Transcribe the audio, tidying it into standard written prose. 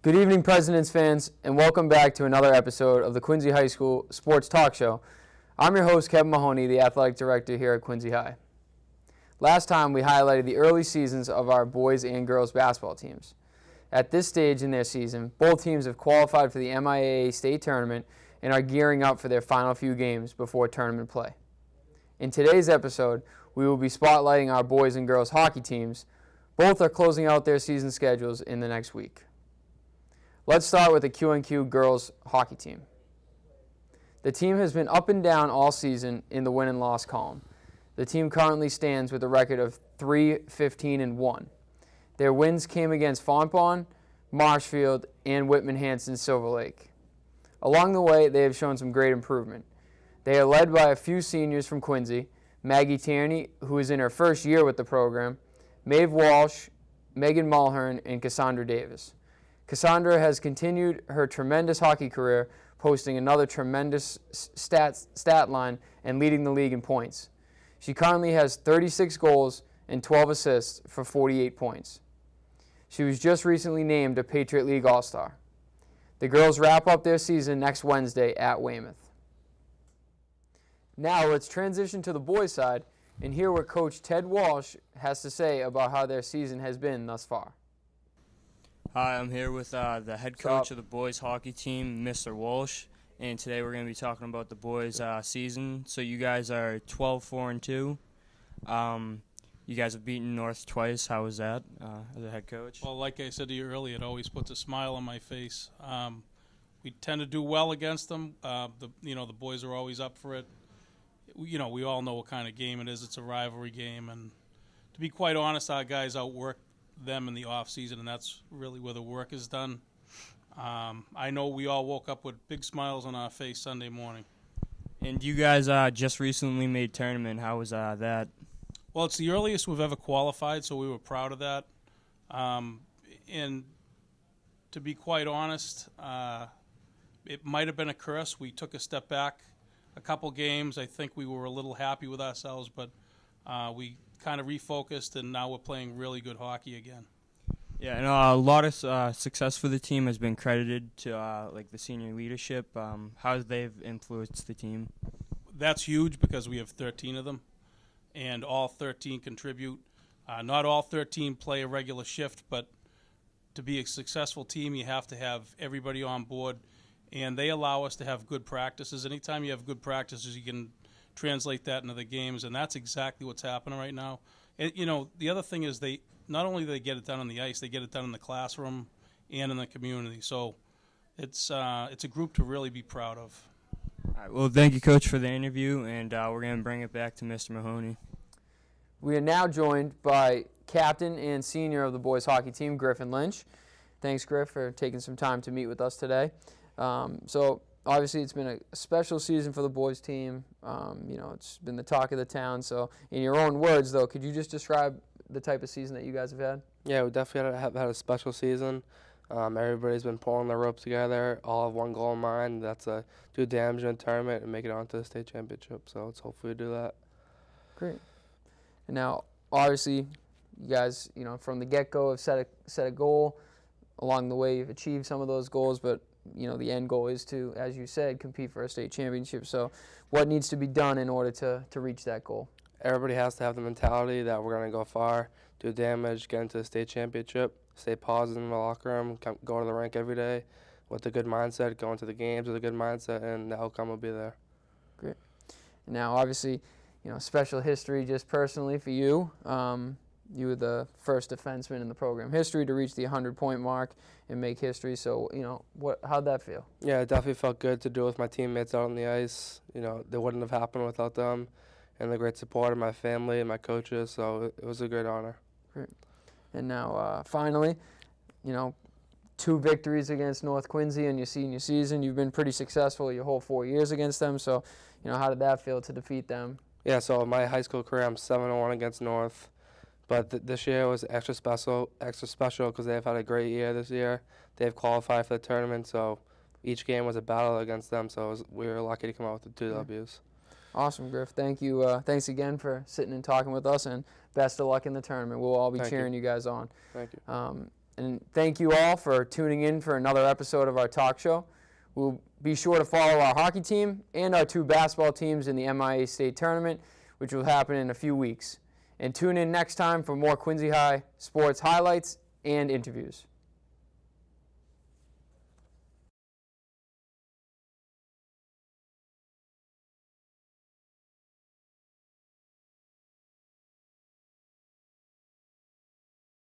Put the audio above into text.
Good evening, Presidents fans, and welcome back to another episode of the Quincy High School Sports Talk Show. I'm your host, Kevin Mahoney, the athletic director here at Quincy High. Last time, we highlighted the early seasons of our boys and girls basketball teams. At this stage in their season, both teams have qualified for the MIAA state tournament and are gearing up for their final few games before tournament play. In today's episode, we will be spotlighting our boys and girls hockey teams. Both are closing out their season schedules in the next week. Let's start with the QNQ girls hockey team. The team has been up and down all season in the win and loss column. The team currently stands with a record of 3-15-1. Their wins came against Fontbonne, Marshfield, and Whitman-Hanson Silver Lake. Along the way, they have shown some great improvement. They are led by a few seniors from Quincy, Maggie Tierney, who is in her first year with the program, Maeve Walsh, Megan Mulhern, and Cassandra Davis. Cassandra has continued her tremendous hockey career, posting another tremendous stat line and leading the league in points. She currently has 36 goals and 12 assists for 48 points. She was just recently named a Patriot League All-Star. The girls wrap up their season next Wednesday at Weymouth. Now let's transition to the boys' side and hear what Coach Ted Walsh has to say about how their season has been thus far. Hi, I'm here with the head coach of the boys hockey team, Mr. Walsh, and today we're going to be talking about the boys season. So you guys are 12-4-2. You guys have beaten North twice. How was that as a head coach? Well, like I said to you earlier, it always puts a smile on my face. We tend to do well against them. The boys are always up for it. We all know what kind of game it is. It's a rivalry game, and to be quite honest, our guys outwork them in the off season, and that's really where the work is done. I know we all woke up with big smiles on our face Sunday morning. And you guys just recently made tournament. How was that? Well, it's the earliest we've ever qualified, so we were proud of that. And to be quite honest, it might have been a curse. We took a step back a couple games. I think we were a little happy with ourselves, but we kind of refocused, and now we're playing really good hockey again. Yeah, and a lot of success for the team has been credited to the senior leadership. How they've influenced the team? That's huge because we have 13 of them, and all 13 contribute. Not all 13 play a regular shift, but to be a successful team, you have to have everybody on board, and they allow us to have good practices. Anytime you have good practices, you can translate that into the games, and that's exactly what's happening right now. And, the other thing is they not only do they get it done on the ice, they get it done in the classroom and in the community. So it's a group to really be proud of. All right, well, thank you, Coach, for the interview, and we're going to bring it back to Mr. Mahoney. We are now joined by captain and senior of the boys hockey team, Griffin Lynch. Thanks, Griff, for taking some time to meet with us today. Obviously, it's been a special season for the boys team. It's been the talk of the town. So in your own words, though, could you just describe the type of season that you guys have had? Yeah, we definitely have had a special season. Everybody's been pulling their ropes together, all have one goal in mind. That's to do damage in a tournament and make it onto the state championship. So let's hopefully do that. Great. And now, obviously, you guys, from the get-go have set a goal. Along the way, you've achieved some of those goals, but the end goal is to, as you said, compete for a state championship. So what needs to be done in order to reach that goal? Everybody has to have the mentality that we're going to go far, do damage, get into the state championship, stay positive in the locker room, go to the rink every day with a good mindset, go into the games with a good mindset, and the outcome will be there. Great. Now, obviously, special history just personally for you. You were the first defenseman in the program history to reach the 100-point mark and make history. So, how'd that feel? Yeah, it definitely felt good to do it with my teammates out on the ice. They wouldn't have happened without them and the great support of my family and my coaches. So it was a great honor. Great. And now, finally, 2 victories against North Quincy in your senior season. You've been pretty successful your whole 4 years against them. So, how did that feel to defeat them? Yeah, so my high school career, I'm 7-1 against North. But this year was extra special because they've had a great year this year. They've qualified for the tournament, so each game was a battle against them. So we were lucky to come out with the 2 Ws. Awesome, Griff. Thank you. Thanks again for sitting and talking with us, and best of luck in the tournament. We'll all be cheering you guys on. Thank you. And thank you all for tuning in for another episode of our talk show. We'll be sure to follow our hockey team and our 2 basketball teams in the MIA State Tournament, which will happen in a few weeks. And tune in next time for more Quincy High sports highlights and interviews.